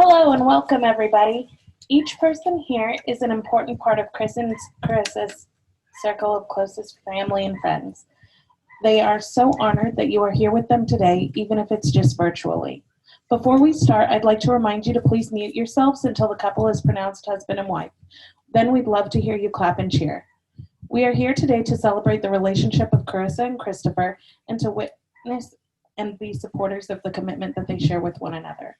Hello and welcome, everybody. Each person here is an important part of Carissa's circle of closest family and friends. They are so honored that you are here with them today, even if it's just virtually. Before we start, I'd like to remind you to please mute yourselves until the couple is pronounced husband and wife. Then we'd love to hear you clap and cheer. We are here today to celebrate the relationship of Carissa and Christopher and to witness and be supporters of the commitment that they share with one another.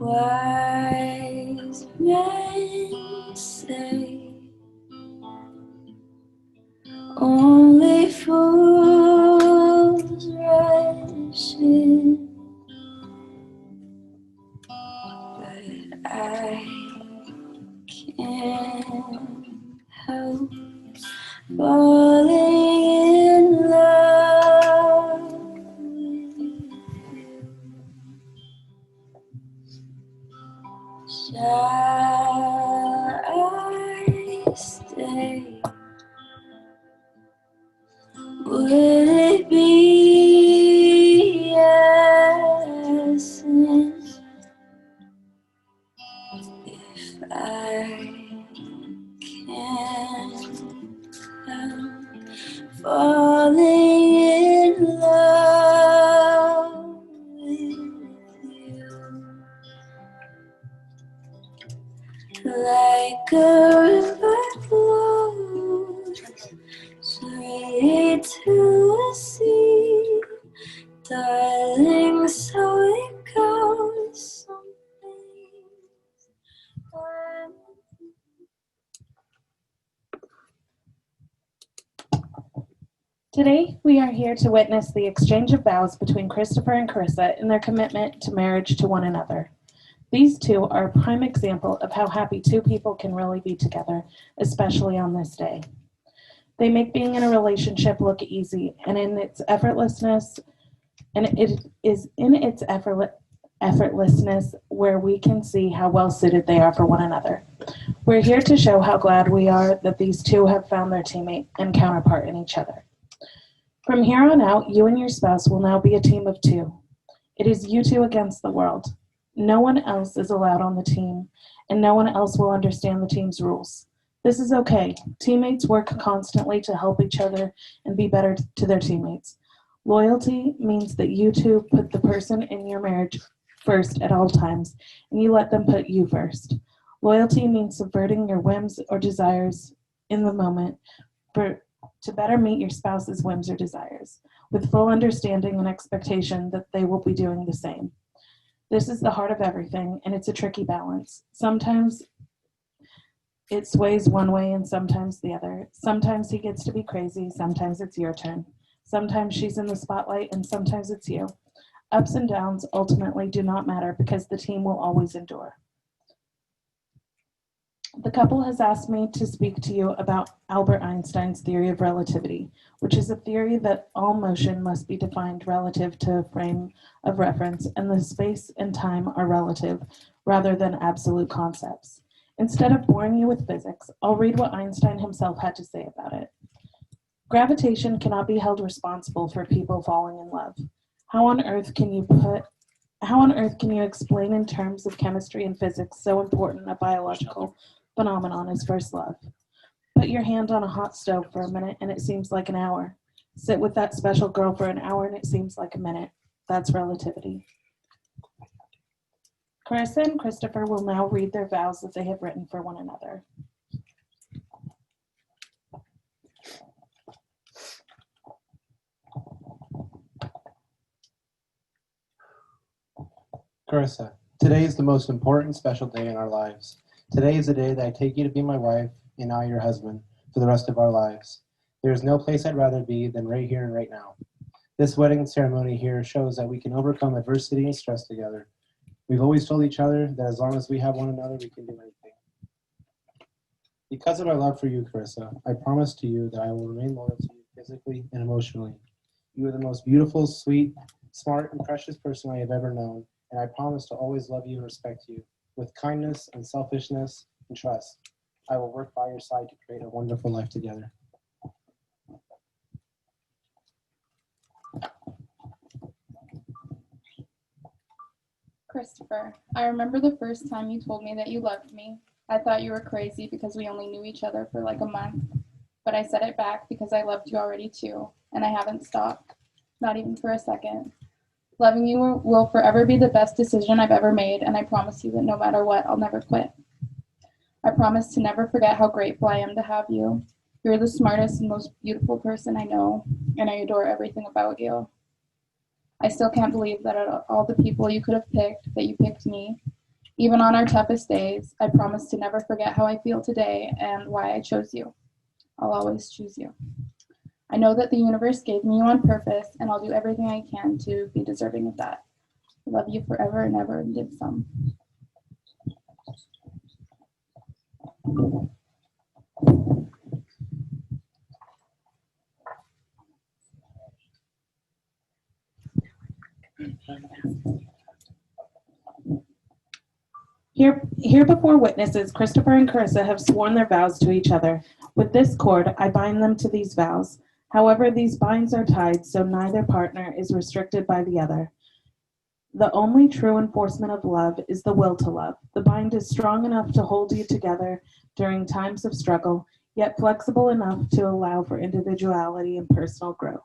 Wise men say only fools rush in, but I can't help falling in love with you. Shall I stay? Would it be a sin if I can't help falling in love with you? Like a river flows straight to the sea, darling, so it goes. Some things are Today, we are here to witness the exchange of vows between Christopher and Carissa in their commitment to marriage to one another. These two are a prime example of how happy two people can really be together, especially on this day. They make being in a relationship look easy, and it is in its effortlessness where we can see how well suited they are for one another. We're here to show how glad we are that these two have found their teammate and counterpart in each other. From here on out, you and your spouse will now be a team of two. It is you two against the world. No one else is allowed on the team, and no one else will understand the team's rules. This is okay. Teammates work constantly to help each other and be better to their teammates. Loyalty means that you two put the person in your marriage first at all times, and you let them put you first. Loyalty means subverting your whims or desires in the moment to better meet your spouse's whims or desires, with full understanding and expectation that they will be doing the same. This is the heart of everything, and it's a tricky balance. Sometimes it sways one way and sometimes the other. Sometimes he gets to be crazy, sometimes it's your turn. Sometimes she's in the spotlight and sometimes it's you. Ups and downs ultimately do not matter because the team will always endure. The couple has asked me to speak to you about Albert Einstein's theory of relativity, which is a theory that all motion must be defined relative to a frame of reference, and the space and time are relative rather than absolute concepts. Instead of boring you with physics, I'll read what Einstein himself had to say about it. Gravitation cannot be held responsible for people falling in love. How on earth can you explain in terms of chemistry and physics so important a biological phenomenon as first love? Put your hand on a hot stove for a minute and it seems like an hour. Sit with that special girl for an hour and it seems like a minute. That's relativity. Carissa and Christopher will now read their vows that they have written for one another. Carissa, today is the most important special day in our lives. Today is the day that I take you to be my wife and I your husband for the rest of our lives. There is no place I'd rather be than right here and right now. This wedding ceremony here shows that we can overcome adversity and stress together. We've always told each other that as long as we have one another, we can do anything. Because of our love for you, Carissa, I promise to you that I will remain loyal to you physically and emotionally. You are the most beautiful, sweet, smart, and precious person I have ever known, and I promise to always love you and respect you with kindness, unselfishness, and trust. I will work by your side to create a wonderful life together. Christopher, I remember the first time you told me that you loved me. I thought you were crazy because we only knew each other for like a month, but I said it back because I loved you already too, and I haven't stopped, not even for a second. Loving you will forever be the best decision I've ever made, and I promise you that no matter what, I'll never quit. I promise to never forget how grateful I am to have you. You're the smartest and most beautiful person I know, and I adore everything about you. I still can't believe that out of all the people you could have picked, that you picked me. Even on our toughest days, I promise to never forget how I feel today and why I chose you. I'll always choose you. I know that the universe gave me you on purpose, and I'll do everything I can to be deserving of that. I love you forever and ever, and give some. Here before witnesses, Christopher and Carissa have sworn their vows to each other. With this cord, I bind them to these vows. However, these binds are tied, so neither partner is restricted by the other. The only true enforcement of love is the will to love. The bind is strong enough to hold you together during times of struggle, yet flexible enough to allow for individuality and personal growth.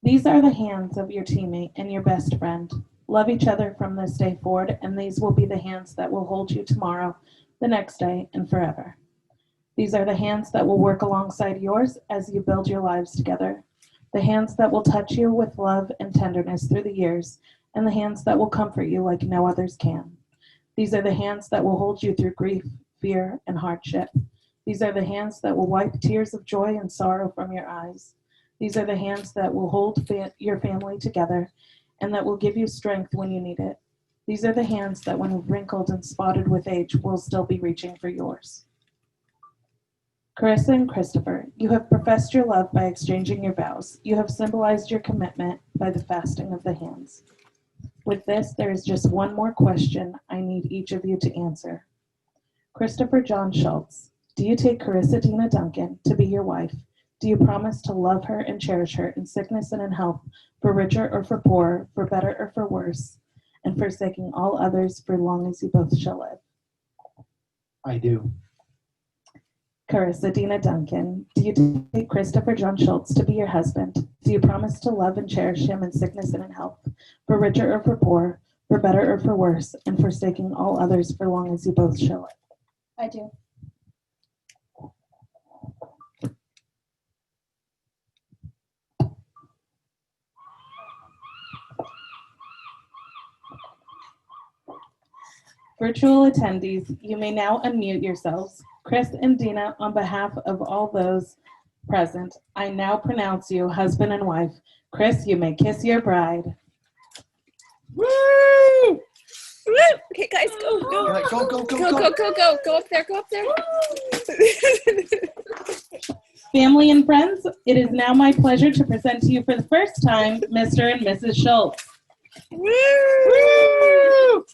These are the hands of your teammate and your best friend. Love each other from this day forward, and these will be the hands that will hold you tomorrow, the next day, and forever. These are the hands that will work alongside yours as you build your lives together. The hands that will touch you with love and tenderness through the years, and the hands that will comfort you like no others can. These are the hands that will hold you through grief, fear, and hardship. These are the hands that will wipe tears of joy and sorrow from your eyes. These are the hands that will hold your family together and that will give you strength when you need it. These are the hands that, when wrinkled and spotted with age, will still be reaching for yours. Carissa and Christopher, you have professed your love by exchanging your vows. You have symbolized your commitment by the fastening of the hands. With this, there is just one more question I need each of you to answer. Christopher John Schultz, do you take Carissa Dina Duncan to be your wife? Do you promise to love her and cherish her in sickness and in health, for richer or for poorer, for better or for worse, and forsaking all others for long as you both shall live? I do. Carissa Dina Duncan, do you take Christopher John Schultz to be your husband? Do you promise to love and cherish him in sickness and in health, for richer or for poor, for better or for worse, and forsaking all others for long as you both shall live? I do. Virtual attendees, you may now unmute yourselves. Chris and Dina, on behalf of all those present, I now pronounce you husband and wife. Chris, you may kiss your bride. Woo! Woo! Okay, guys, go. Go up there. Family and friends, it is now my pleasure to present to you for the first time, Mr. and Mrs. Schultz. Woo!